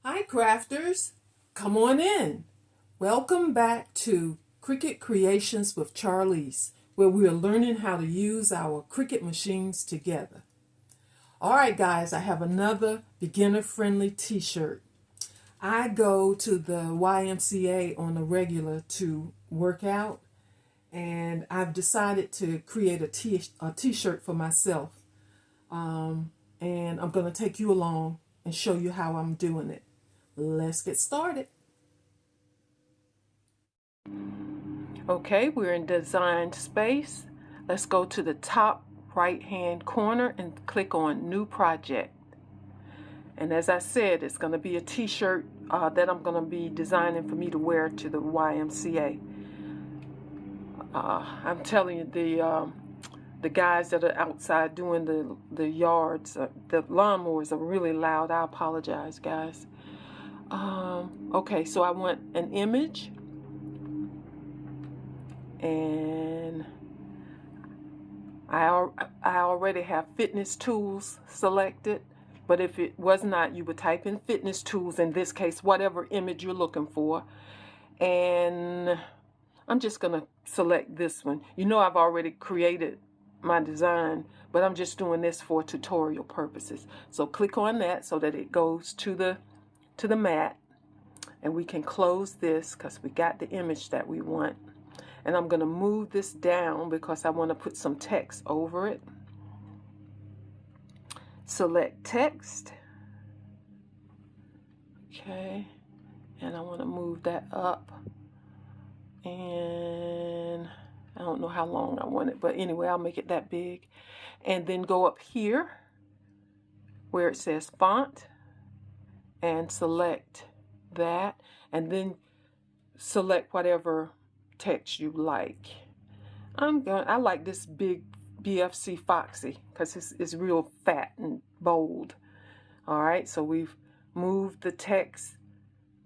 Hi crafters, come on in. Welcome back to Cricut Creations with Charlease, where we are learning how to use our Cricut machines together. Alright guys, I have another beginner-friendly t-shirt. I go to the YMCA on a regular to work out, and I've decided to create a t-shirt for myself. And I'm going to take you along and show you how I'm doing it. Let's get started. Okay, we're in design space. Let's go to the top right hand corner and click on new project. And as I said, it's going to be a t-shirt that I'm going to be designing for me to wear to the YMCA. I'm telling you, the guys that are outside doing the yards, the lawnmowers are really loud. I apologize, guys. Okay, so I want an image, and I already have fitness tools selected, but if it was not, you would type in fitness tools, in this case, whatever image you're looking for. And I'm just going to select this one. You know, I've already created my design, but I'm just doing this for tutorial purposes. So click on that so that it goes to the mat, and we can close this because we got the image that we want. And I'm going to move this down because I want to put some text over it. Select text. Okay, and I want to move that up, and I don't know how long I want it, but anyway, I'll make it that big. And then go up here where it says font and select that, and then select whatever text you like. I like this big BFC Foxy because it's real fat and bold. All right, so we've moved the text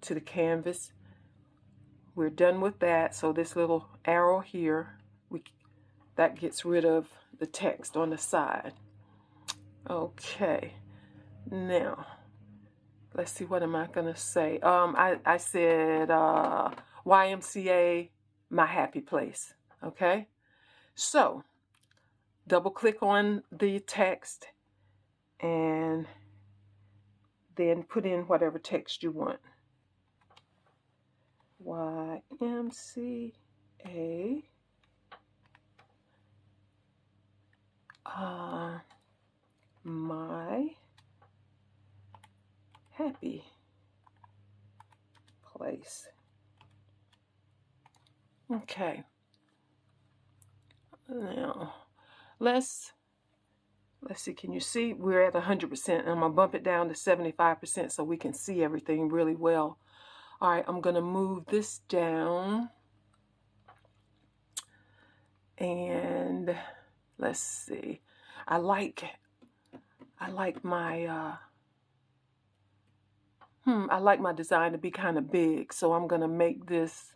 to the canvas. We're done with that. So this little arrow here, that gets rid of the text on the side. Okay, now let's see, what am I gonna say? I said YMCA, my happy place. Okay, so double click on the text and then put in whatever text you want. YMCA, my happy place. Okay, now let's see, can you see? We're at 100%. I'm gonna bump it down to 75% so we can see everything really well. All right, I'm gonna move this down, and let's see. I like my I like my design to be kind of big, so I'm gonna make this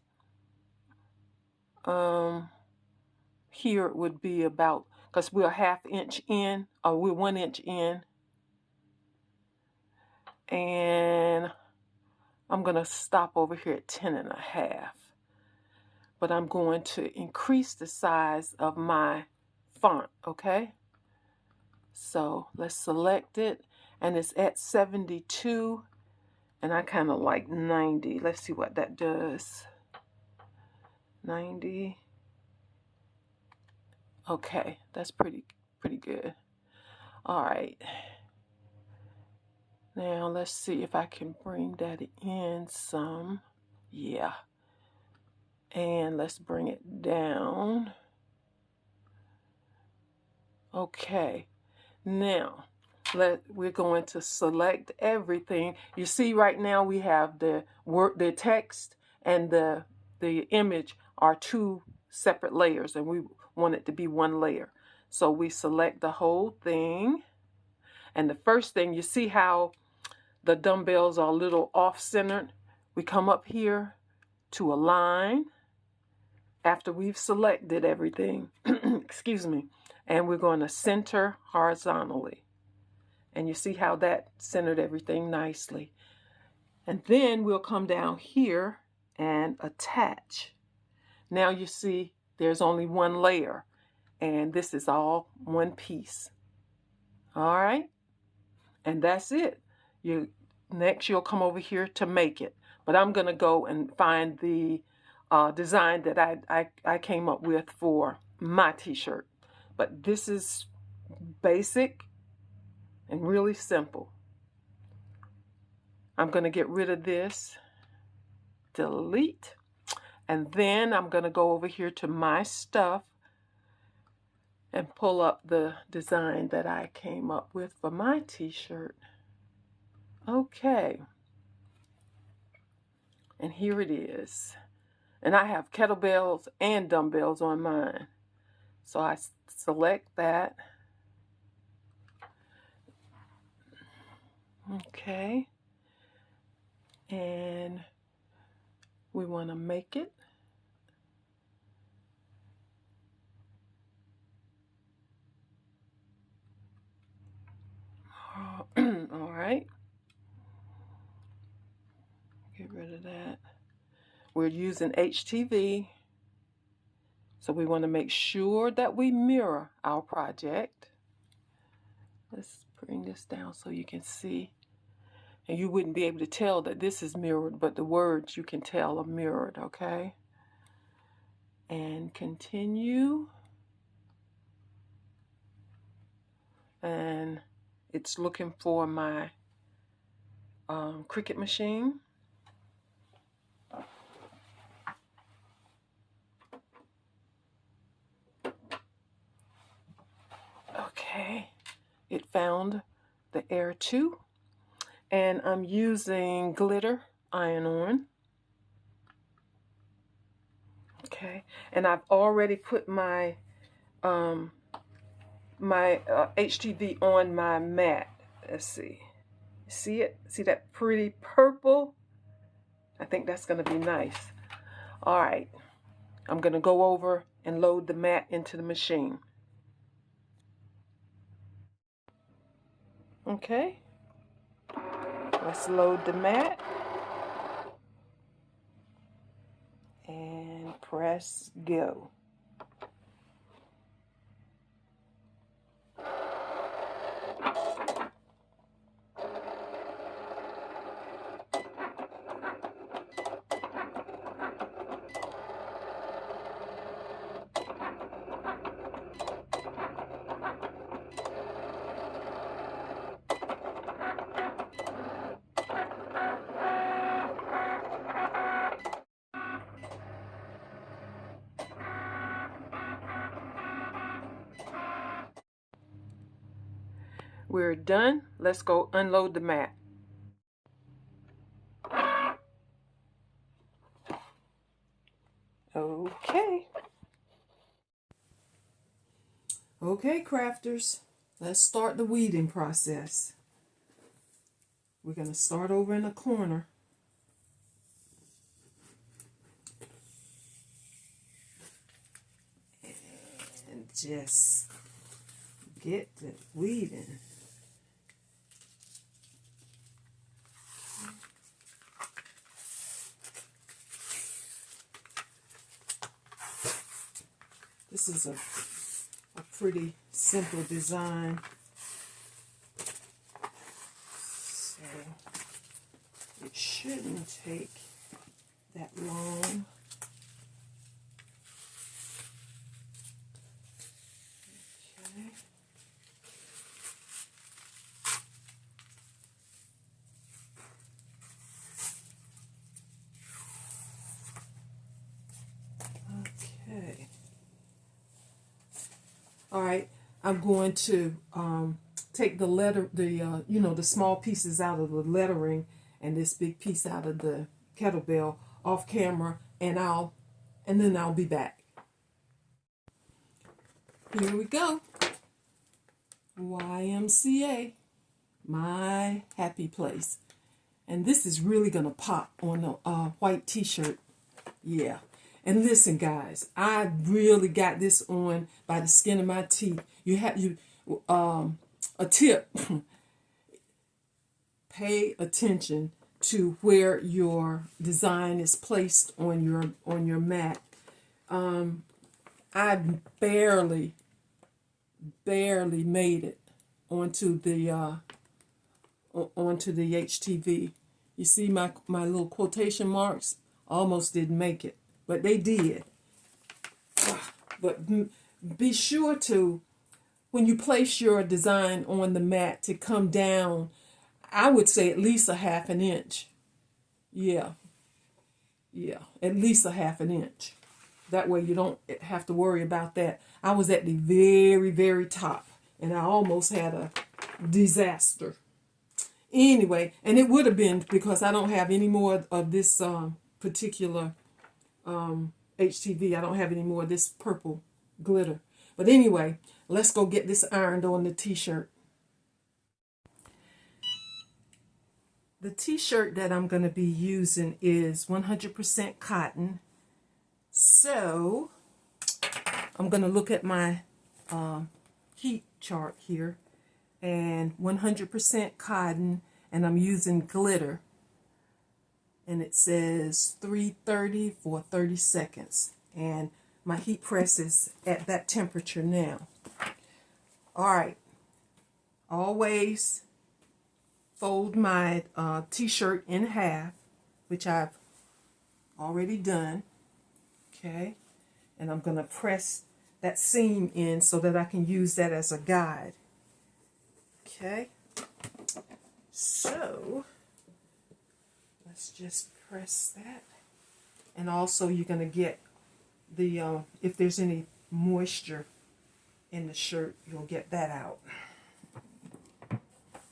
here it would be about, because we're 1/2 inch in, or we're 1 inch in, and I'm gonna stop over here at 10.5. But I'm going to increase the size of my font. Okay, so let's select it, and it's at 72, and I kind of like 90. Let's see what that does. 90. Okay, that's pretty good. All right, now let's see if I can bring that in some. Yeah, and let's bring it down. Okay, now we're going to select everything. You see, right now we have the text and the image are 2 separate layers, and we want it to be 1 layer. So we select the whole thing, and the first thing, you see how the dumbbells are a little off-centered? We come up here to align after we've selected everything. Excuse me. And we're going to center horizontally. And you see how that centered everything nicely. And then we'll come down here and attach. Now you see there's only one layer, and this is all one piece. All right, and that's it. Next you'll come over here to make it, but I'm gonna go and find the design that I came up with for my t-shirt. But this is basic and really simple. I'm gonna get rid of this, delete, and then I'm gonna go over here to my stuff and pull up the design that I came up with for my t-shirt. Okay, and here it is. And I have kettlebells and dumbbells on mine. So I select that. Okay, and we want to make it. All right. Get rid of that. We're using HTV, so we want to make sure that we mirror our project. Let's bring this down so you can see. And you wouldn't be able to tell that this is mirrored, but the words you can tell are mirrored, okay? And continue. And it's looking for my Cricut machine. Okay, it found the Air 2, and I'm using glitter iron-on. Okay, and I've already put my HTV on my mat. Let's see. See it? See that pretty purple? I think that's going to be nice. All right, I'm going to go over and load the mat into the machine. Okay, let's load the mat and press go. We're done. Let's go unload the mat. Okay. Okay, crafters, let's start the weeding process. We're going to start over in the corner. And just get the weeding. This is a pretty simple design. So it shouldn't take that long. Okay. Okay. All right, I'm going to take the the small pieces out of the lettering and this big piece out of the kettlebell off camera, and then I'll be back. Here we go. YMCA, my happy place. And this is really gonna pop on a white t-shirt. Yeah. And listen, guys, I really got this on by the skin of my teeth. A tip. Pay attention to where your design is placed on your mat. I barely made it onto the HTV. You see my little quotation marks? Almost didn't make it, but they did. But be sure to, when you place your design on the mat, to come down, I would say at least a ½ inch. Yeah, at least a ½ inch. That way you don't have to worry about that. I was at the very, very top, and I almost had a disaster. Anyway, and it would have been because I don't have any more of this particular HTV. I don't have any more of this purple glitter. But anyway, let's go get this ironed on the t-shirt. The t-shirt that I'm going to be using is 100% cotton. So I'm going to look at my heat chart here, and 100% cotton, and I'm using glitter, and it says 330 for 30 seconds, and my heat press is at that temperature now. All right, always fold my t-shirt in half, which I've already done. Okay, and I'm going to press that seam in so that I can use that as a guide. Okay, so let's just press that. And also you're going to get the, if there's any moisture in the shirt, you'll get that out.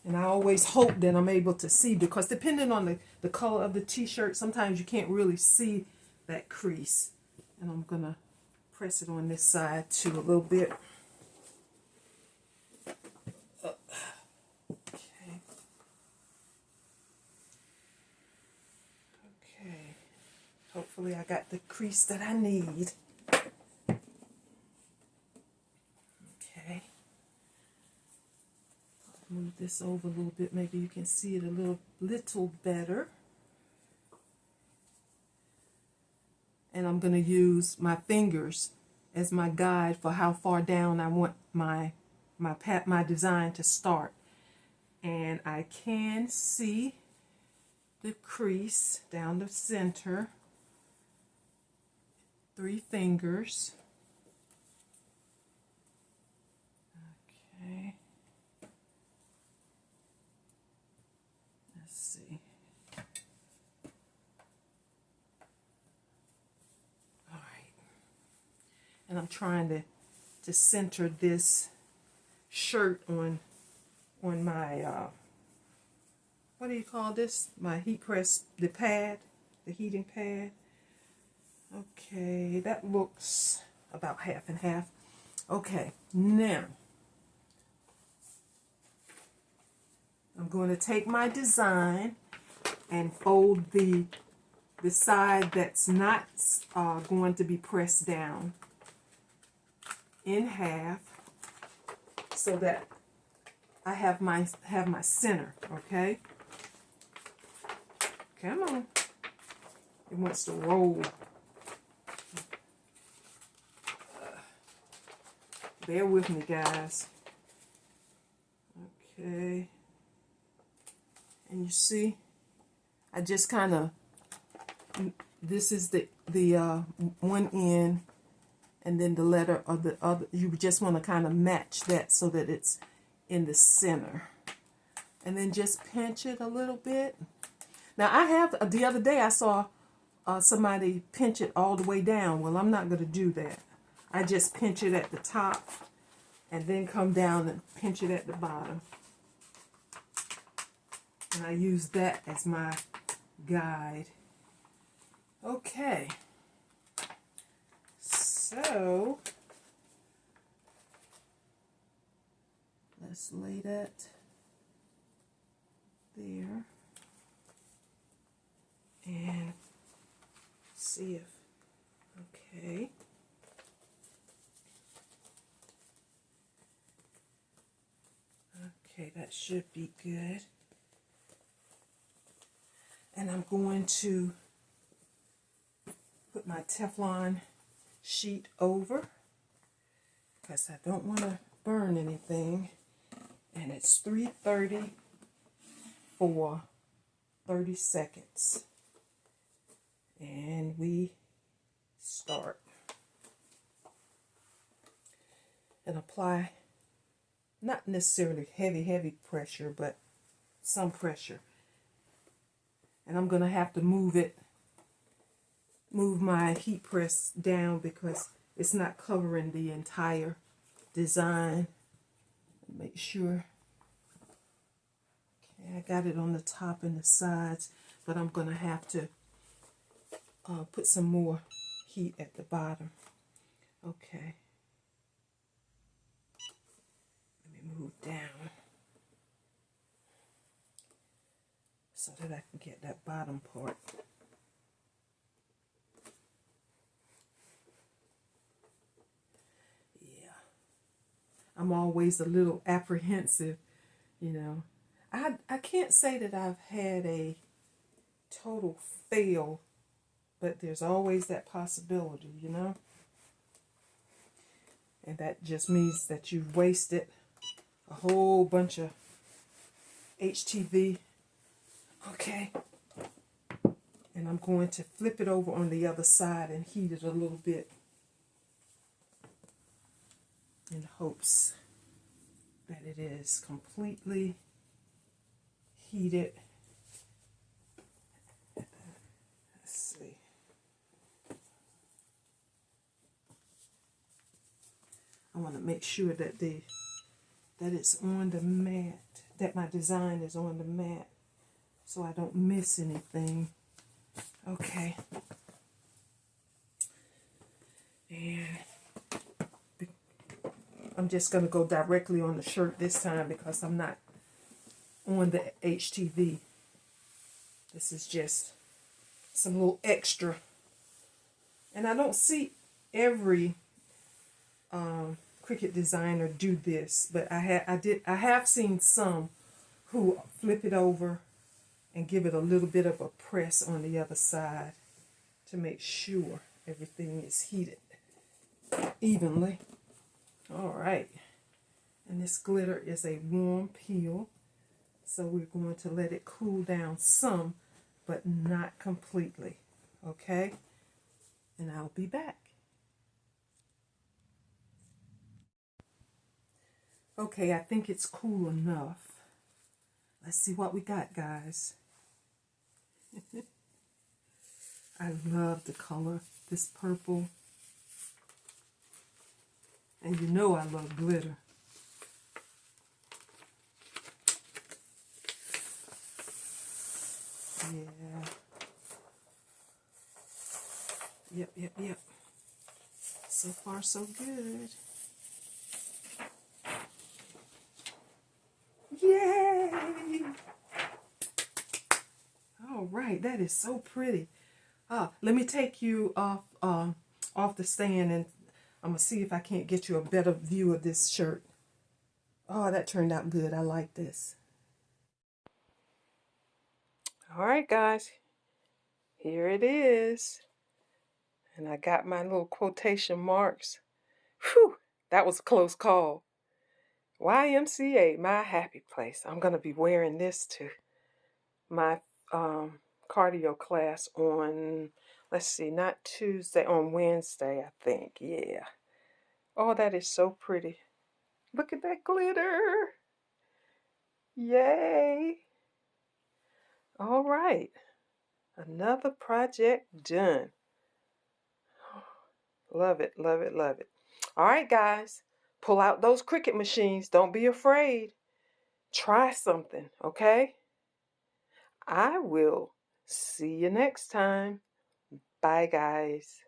And I always hope that I'm able to see, because depending on the color of the t-shirt, sometimes you can't really see that crease. And I'm going to press it on this side too a little bit. Okay. Hopefully I got the crease that I need. Okay. Move this over a little bit. Maybe you can see it a little better. And I'm going to use my fingers as my guide for how far down I want my design to start. And I can see the crease down the center. 3 fingers. Okay. Let's see. And I'm trying to center this shirt on my, what do you call this? My heat press, the pad, the heating pad. Okay, that looks about half and half. Okay, now I'm going to take my design and fold the side that's not going to be pressed down in half, so that I have my center. Okay, come on, it wants to roll. Bear with me, guys. Okay, and you see, I just kind of, this is the one end, and then the letter of the other. You just want to kind of match that so that it's in the center. And then just pinch it a little bit. Now I have, the other day I saw somebody pinch it all the way down. Well, I'm not going to do that. I just pinch it at the top and then come down and pinch it at the bottom. And I use that as my guide. Okay. So, let's lay that there and see if, okay. Okay, that should be good. And I'm going to put my Teflon sheet over because I don't want to burn anything. And it's 3:30 for 30 seconds. And we start. And apply not necessarily heavy pressure, but some pressure. And I'm going to have to move my heat press down because it's not covering the entire design. Make sure. Okay, I got it on the top and the sides, but I'm going to have to put some more heat at the bottom. Okay. Let me move down so that I can get that bottom part. Yeah. I'm always a little apprehensive, you know. I can't say that I've had a total fail, but there's always that possibility, you know. And that just means that you've wasted a whole bunch of HTV. Okay. And I'm going to flip it over on the other side and heat it a little bit in hopes that it is completely heated. Let's see. I want to make sure that it's on the mat, that my design is on the mat, so I don't miss anything. Okay. And I'm just going to go directly on the shirt this time because I'm not on the HTV. This is just some little extra. And I don't see every Cricut designer do this, but I have seen some who flip it over and give it a little bit of a press on the other side to make sure everything is heated evenly. All right. And this glitter is a warm peel, so we're going to let it cool down some, but not completely. Okay? And I'll be back. Okay, I think it's cool enough. Let's see what we got, guys. I love the color, this purple. And you know I love glitter. Yeah. Yep. So far, so good. Yay! All right, that is so pretty. Let me take you off the stand, and I'm going to see if I can't get you a better view of this shirt. Oh, that turned out good. I like this. All right, guys. Here it is. And I got my little quotation marks. Whew, that was a close call. YMCA, my happy place. I'm going to be wearing this to my cardio class on, let's see, not Tuesday, on Wednesday, I think. Yeah. Oh, that is so pretty. Look at that glitter. Yay. All right. Another project done. Love it, love it, love it. All right, guys. Pull out those Cricut machines. Don't be afraid. Try something, okay? I will see you next time. Bye, guys.